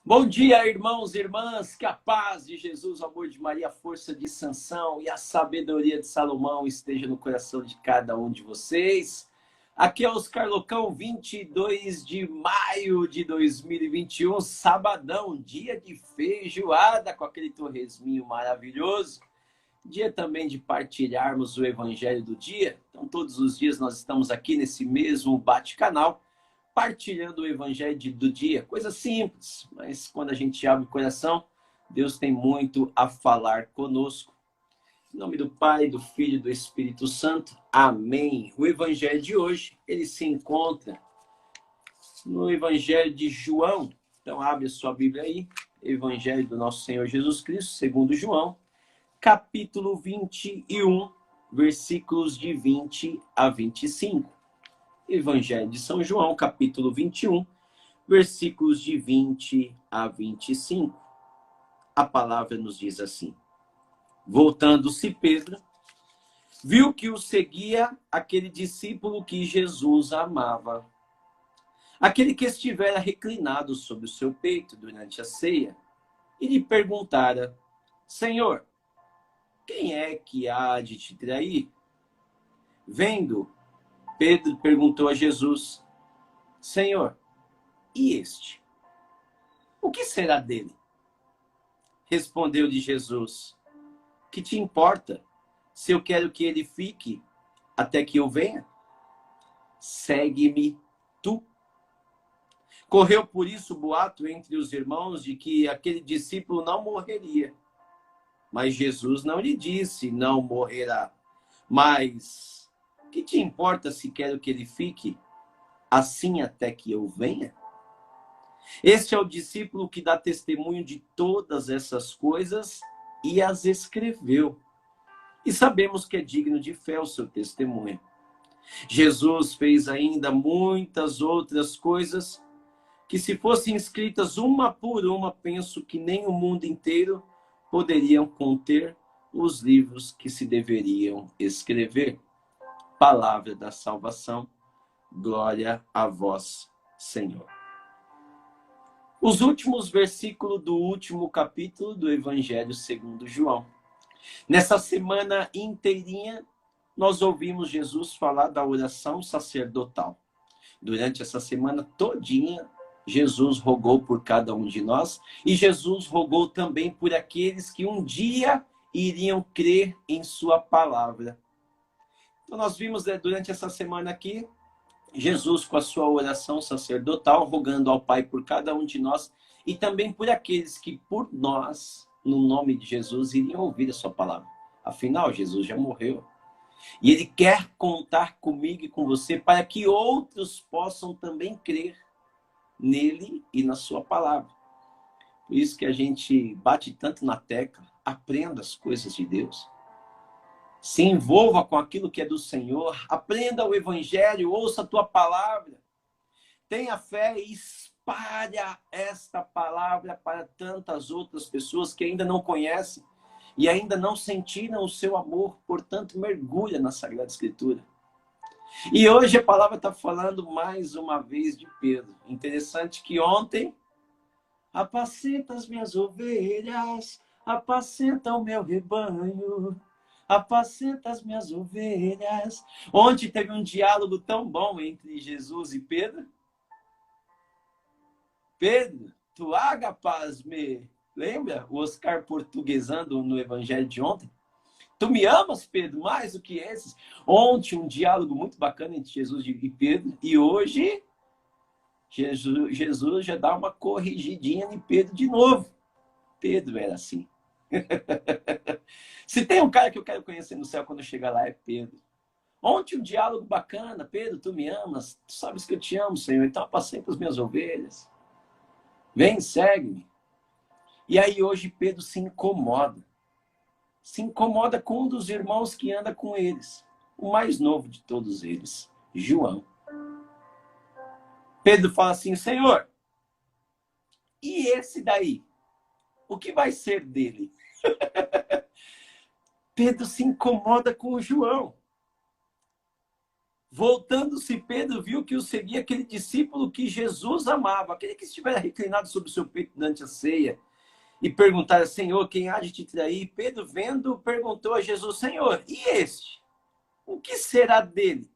Bom dia, irmãos e irmãs, que a paz de Jesus, o amor de Maria, a força de Sansão e a sabedoria de Salomão esteja no coração de cada um de vocês. Aqui é Oscar Locão, 22 de maio de 2021, sabadão, dia de feijoada com aquele torresminho maravilhoso. Dia também de partilharmos o evangelho do dia. Então, todos os dias nós estamos aqui nesse mesmo bate-canal, partilhando o evangelho do dia. Coisa simples, mas quando a gente abre o coração, Deus tem muito a falar conosco. Em nome do Pai, do Filho e do Espírito Santo. Amém. O evangelho de hoje, ele se encontra no evangelho de João. Então, abre a sua Bíblia aí. Evangelho do nosso Senhor Jesus Cristo, segundo João, capítulo 21, versículos de 20 a 25. Evangelho de São João, capítulo 21, versículos de 20 a 25. A palavra nos diz assim: voltando-se Pedro, viu que o seguia aquele discípulo que Jesus amava, aquele que estivera reclinado sobre o seu peito durante a ceia, e lhe perguntara: Senhor, quem é que há de te trair? Vendo, Pedro perguntou a Jesus: Senhor, e este? O que será dele? Respondeu-lhe Jesus: que te importa se eu quero que ele fique até que eu venha? Segue-me tu. Correu por isso o boato entre os irmãos de que aquele discípulo não morreria. Mas Jesus não lhe disse: não morrerá. Mas que te importa se quero que ele fique assim até que eu venha? Este é o discípulo que dá testemunho de todas essas coisas e as escreveu. E sabemos que é digno de fé o seu testemunho. Jesus fez ainda muitas outras coisas que, se fossem escritas uma por uma, penso que nem o mundo inteiro poderiam conter os livros que se deveriam escrever. Palavra da salvação. Glória a vós, Senhor. Os últimos versículos do último capítulo do Evangelho segundo João. Nessa semana inteirinha, nós ouvimos Jesus falar da oração sacerdotal. Durante essa semana todinha, Jesus rogou por cada um de nós e Jesus rogou também por aqueles que um dia iriam crer em sua palavra. Então nós vimos durante essa semana aqui, Jesus com a sua oração sacerdotal, rogando ao Pai por cada um de nós e também por aqueles que por nós, no nome de Jesus, iriam ouvir a sua palavra. Afinal, Jesus já morreu. E Ele quer contar comigo e com você para que outros possam também crer nele e na sua palavra. Por isso que a gente bate tanto na tecla, aprenda as coisas de Deus. Se envolva com aquilo que é do Senhor, aprenda o Evangelho, ouça a tua palavra. Tenha fé e espalha esta palavra para tantas outras pessoas que ainda não conhecem e ainda não sentiram o seu amor, portanto, mergulha na Sagrada Escritura. E hoje a palavra está falando mais uma vez de Pedro. Interessante que ontem, apacenta as minhas ovelhas, apacenta o meu rebanho, apacenta as minhas ovelhas. Ontem teve um diálogo tão bom entre Jesus e Pedro. Pedro, tu agapaz-me. Lembra o Oscar portuguesando no evangelho de ontem? Tu me amas, Pedro, mais do que esses? Ontem um diálogo muito bacana entre Jesus e Pedro. E hoje, Jesus já dá uma corrigidinha em Pedro de novo. Pedro era assim. Se tem um cara que eu quero conhecer no céu quando eu chegar lá, é Pedro. Ontem um diálogo bacana. Pedro, tu me amas? Tu sabes que eu te amo, Senhor. Então apacenta as minhas ovelhas. Vem, segue-me. E aí hoje Pedro se incomoda. Se incomoda com um dos irmãos que anda com eles. O mais novo de todos eles, João. Pedro fala assim: Senhor, e esse daí? O que vai ser dele? Pedro se incomoda com o João. Voltando-se, Pedro viu que o seguia aquele discípulo que Jesus amava, aquele que estivera reclinado sobre o seu peito durante a ceia, e perguntara: Senhor, quem há de te trair? Pedro, vendo, perguntou a Jesus: Senhor, e este? O que será dele?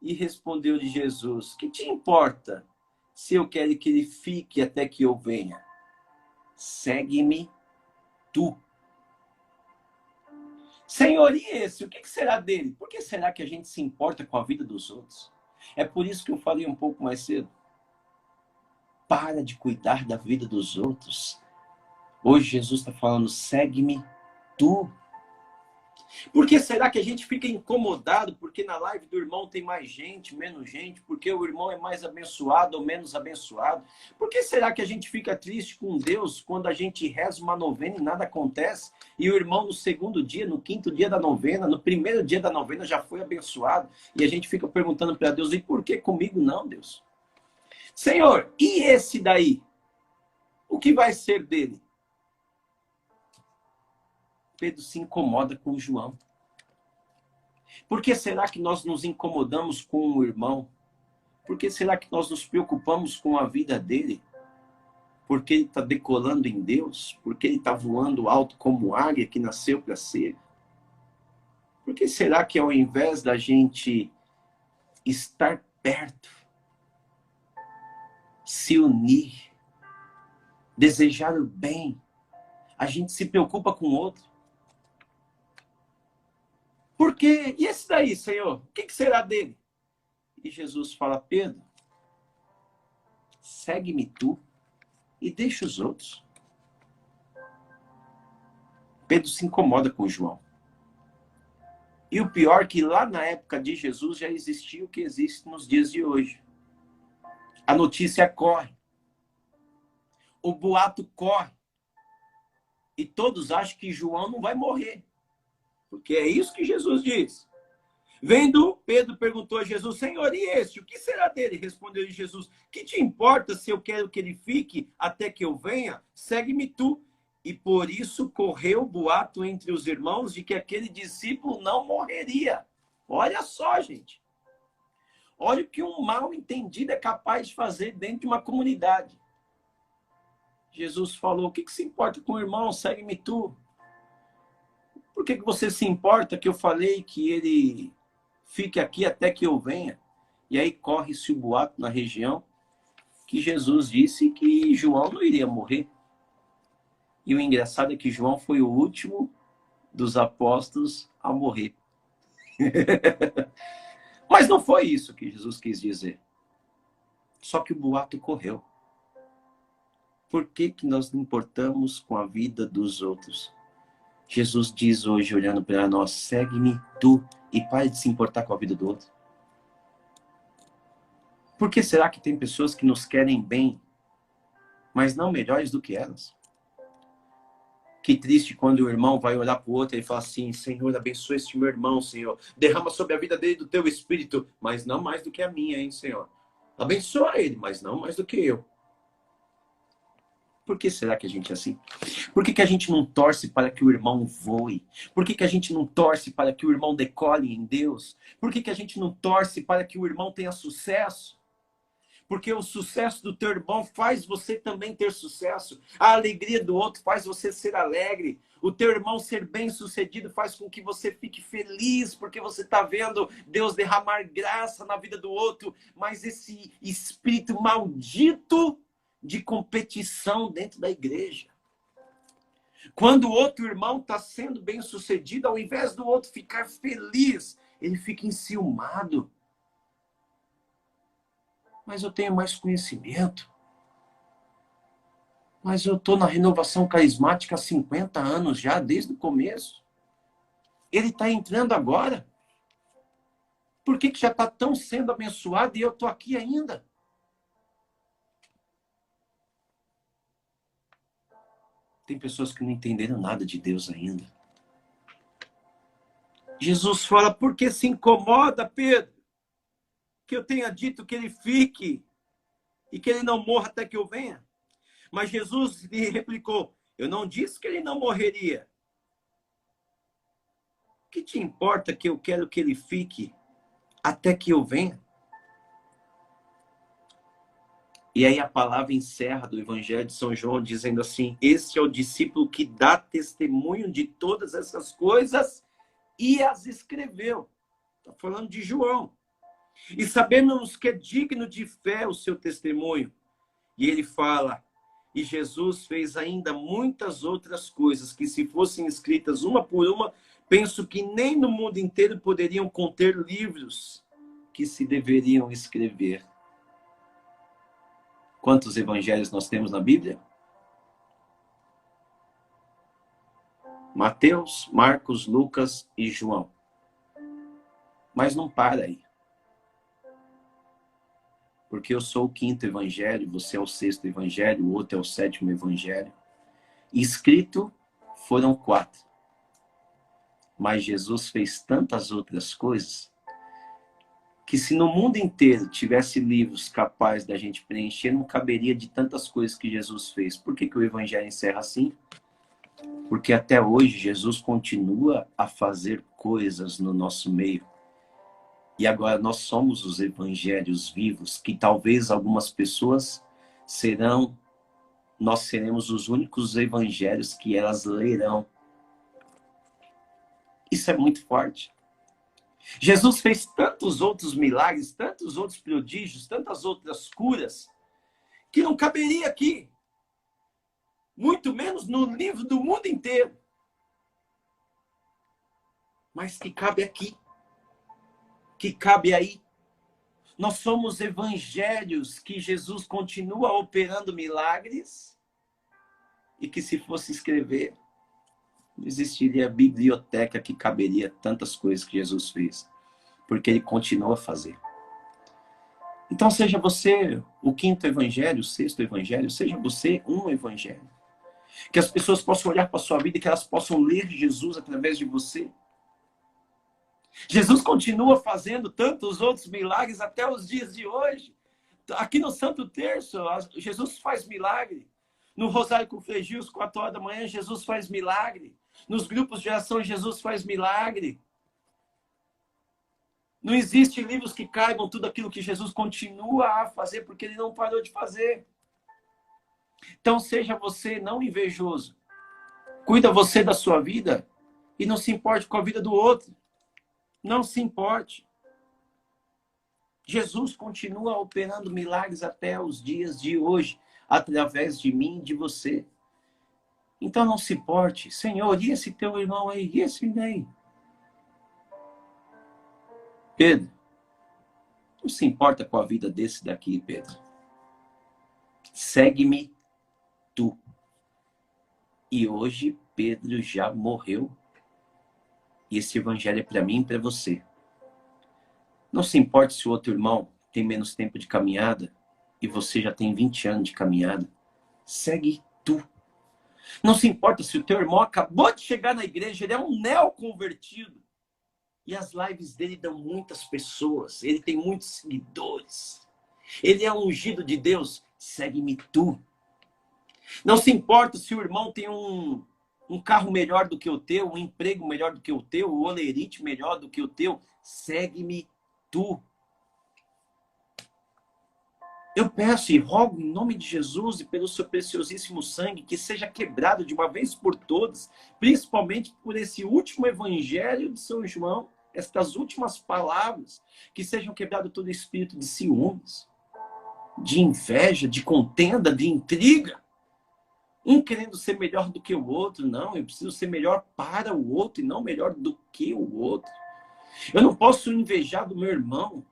E respondeu-lhe Jesus: que te importa se eu quero que ele fique até que eu venha? Segue-me tu. Senhor, e esse? O que será dele? Por que será que a gente se importa com a vida dos outros? É por isso que eu falei um pouco mais cedo. Para de cuidar da vida dos outros. Hoje Jesus está falando: segue-me tu. Por que será que a gente fica incomodado porque na live do irmão tem mais gente, menos gente? Porque o irmão é mais abençoado ou menos abençoado? Por que será que a gente fica triste com Deus quando a gente reza uma novena e nada acontece? E o irmão no segundo dia, no quinto dia da novena, no primeiro dia da novena já foi abençoado? E a gente fica perguntando para Deus: e por que comigo não, Deus? Senhor, e esse daí? O que vai ser dele? Pedro se incomoda com João. Por que será que nós nos incomodamos com o irmão? Por que será que nós nos preocupamos com a vida dele? Porque ele está decolando em Deus? Porque ele está voando alto como águia que nasceu para ser? Por que será que ao invés da gente estar perto, se unir, desejar o bem, a gente se preocupa com o outro? Por quê? E esse daí, Senhor? O que será dele? E Jesus fala: Pedro, segue-me tu e deixa os outros. Pedro se incomoda com João. E o pior é que lá na época de Jesus já existia o que existe nos dias de hoje. A notícia corre. O boato corre. E todos acham que João não vai morrer. Porque é isso que Jesus diz. Vendo, Pedro perguntou a Jesus: Senhor, e este? O que será dele? Respondeu-lhe Jesus: que te importa se eu quero que ele fique até que eu venha? Segue-me tu. E por isso correu o boato entre os irmãos de que aquele discípulo não morreria. Olha só, gente. Olha o que um mal entendido é capaz de fazer dentro de uma comunidade. Jesus falou: o que se importa com o irmão? Segue-me tu. Por que você se importa que eu falei que ele fique aqui até que eu venha? E aí corre-se o boato na região que Jesus disse que João não iria morrer. E o engraçado é que João foi o último dos apóstolos a morrer. Mas não foi isso que Jesus quis dizer. Só que o boato correu. Por que nós não importamos com a vida dos outros? Jesus diz hoje, olhando para nós: segue-me tu e pare de se importar com a vida do outro. Por que será que tem pessoas que nos querem bem, mas não melhores do que elas? Que triste quando o irmão vai olhar para o outro e fala assim: Senhor, abençoa este meu irmão, Senhor. Derrama sobre a vida dele do teu espírito, mas não mais do que a minha, hein, Senhor. Abençoa ele, mas não mais do que eu. Por que será que a gente é assim? Por que a gente não torce para que o irmão voe? Por que a gente não torce para que o irmão decole em Deus? Por que a gente não torce para que o irmão tenha sucesso? Porque o sucesso do teu irmão faz você também ter sucesso. A alegria do outro faz você ser alegre. O teu irmão ser bem-sucedido faz com que você fique feliz, porque você está vendo Deus derramar graça na vida do outro. Mas esse espírito maldito de competição dentro da igreja. Quando o outro irmão está sendo bem-sucedido, ao invés do outro ficar feliz, ele fica enciumado. Mas eu tenho mais conhecimento. Mas eu estou na renovação carismática há 50 anos já, desde o começo. Ele está entrando agora. Por que já está tão sendo abençoado e eu estou aqui ainda? Tem pessoas que não entenderam nada de Deus ainda. Jesus fala: por que se incomoda, Pedro? Que eu tenha dito que ele fique e que ele não morra até que eu venha? Mas Jesus lhe replicou: eu não disse que ele não morreria. O que te importa que eu quero que ele fique até que eu venha. E aí a palavra encerra do Evangelho de São João dizendo assim: este é o discípulo que dá testemunho de todas essas coisas e as escreveu. Está falando de João. E sabemos que é digno de fé o seu testemunho. E ele fala: e Jesus fez ainda muitas outras coisas que, se fossem escritas uma por uma, penso que nem no mundo inteiro poderiam conter livros que se deveriam escrever. Quantos evangelhos nós temos na Bíblia? Mateus, Marcos, Lucas e João. Mas não para aí. Porque eu sou o 5º evangelho, você é o 6º evangelho, o outro é o 7º evangelho. Escrito foram 4. Mas Jesus fez tantas outras coisas que, se no mundo inteiro tivesse livros capazes da gente preencher, não caberia de tantas coisas que Jesus fez. Por que o evangelho encerra assim? Porque até hoje Jesus continua a fazer coisas no nosso meio. E agora nós somos os evangelhos vivos, que talvez algumas pessoas nós seremos os únicos evangelhos que elas lerão. Isso é muito forte. Jesus fez tantos outros milagres, tantos outros prodígios, tantas outras curas, que não caberia aqui. Muito menos no livro do mundo inteiro. Mas que cabe aqui. Que cabe aí. Nós somos evangelhos que Jesus continua operando milagres e que, se fosse escrever, não existiria biblioteca que caberia tantas coisas que Jesus fez, porque ele continua a fazer. Então, seja você o 5º evangelho, o 6º evangelho, seja você um evangelho. Que as pessoas possam olhar para a sua vida e que elas possam ler Jesus através de você. Jesus continua fazendo tantos outros milagres até os dias de hoje. Aqui no Santo Terço, Jesus faz milagre. No Rosário com Flegil, às 4 horas da manhã, Jesus faz milagre. Nos grupos de oração, Jesus faz milagre. Não existe livros que caibam tudo aquilo que Jesus continua a fazer, porque ele não parou de fazer. Então, seja você não invejoso. Cuida você da sua vida e não se importe com a vida do outro. Não se importe. Jesus continua operando milagres até os dias de hoje, através de mim e de você. Então não se importe. Senhor, e esse teu irmão aí? E esse aí? Pedro, não se importa com a vida desse daqui, Pedro. Segue-me tu. E hoje Pedro já morreu. E esse evangelho é para mim e para você. Não se importe se o outro irmão tem menos tempo de caminhada e você já tem 20 anos de caminhada. Segue tu. Não se importa se o teu irmão acabou de chegar na igreja, ele é um neoconvertido. E as lives dele dão muitas pessoas, ele tem muitos seguidores. Ele é ungido de Deus. Segue-me tu. Não se importa se o irmão tem um carro melhor do que o teu, um emprego melhor do que o teu, um olerite melhor do que o teu. Segue-me tu. Eu peço e rogo em nome de Jesus e pelo seu preciosíssimo sangue que seja quebrado de uma vez por todas, principalmente por esse último evangelho de São João, estas últimas palavras, que sejam quebrado todo espírito de ciúmes, de inveja, de contenda, de intriga. Um querendo ser melhor do que o outro. Não, eu preciso ser melhor para o outro e não melhor do que o outro. Eu não posso invejar do meu irmão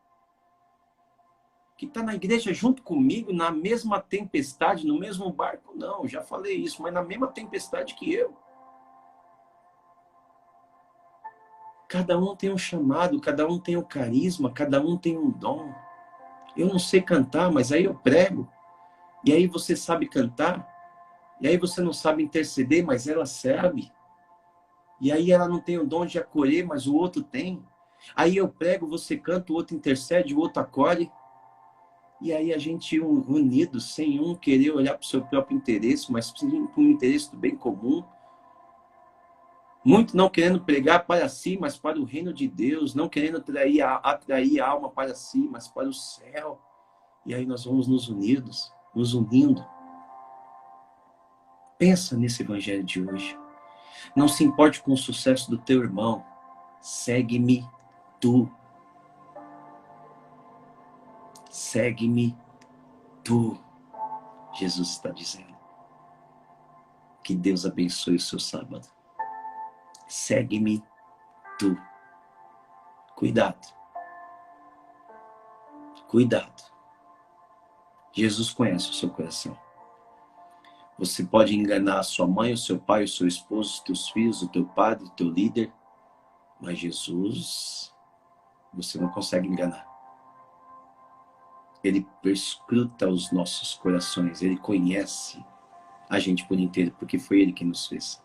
que está na igreja junto comigo, na mesma tempestade, no mesmo barco. Não, já falei isso, mas na mesma tempestade que eu. Cada um tem um chamado, cada um tem um carisma, cada um tem um dom. Eu não sei cantar, mas aí eu prego. E aí você sabe cantar. E aí você não sabe interceder, mas ela sabe. E aí ela não tem o dom de acolher, mas o outro tem. Aí eu prego, você canta, o outro intercede, o outro acolhe. E aí a gente unido, sem um querer olhar para o seu próprio interesse, mas sim para o interesse do bem comum. Muito não querendo pregar para si, mas para o reino de Deus. Não querendo atrair a alma para si, mas para o céu. E aí nós vamos nos unindo. Pensa nesse evangelho de hoje. Não se importe com o sucesso do teu irmão. Segue-me tu. Segue-me tu. Jesus está dizendo. Que Deus abençoe o seu sábado. Segue-me tu. Cuidado. Cuidado. Jesus conhece o seu coração. Você pode enganar a sua mãe, o seu pai, o seu esposo, os teus filhos, o teu padre, o teu líder. Mas Jesus, você não consegue enganar. Ele perscruta os nossos corações. Ele conhece a gente por inteiro, porque foi Ele que nos fez.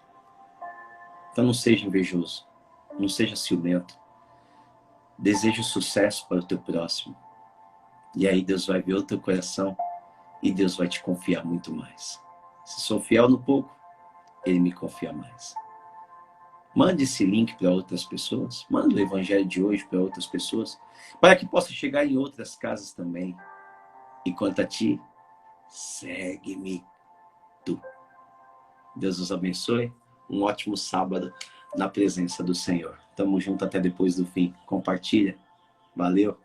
Então não seja invejoso. Não seja ciumento. Deseje o sucesso para o teu próximo. E aí Deus vai ver o teu coração e Deus vai te confiar muito mais. Se sou fiel no pouco, Ele me confia mais. Mande esse link para outras pessoas. Mande o evangelho de hoje para outras pessoas. Para que possa chegar em outras casas também. E quanto a ti, segue-me tu. Deus os abençoe. Um ótimo sábado na presença do Senhor. Tamo junto até depois do fim. Compartilha. Valeu.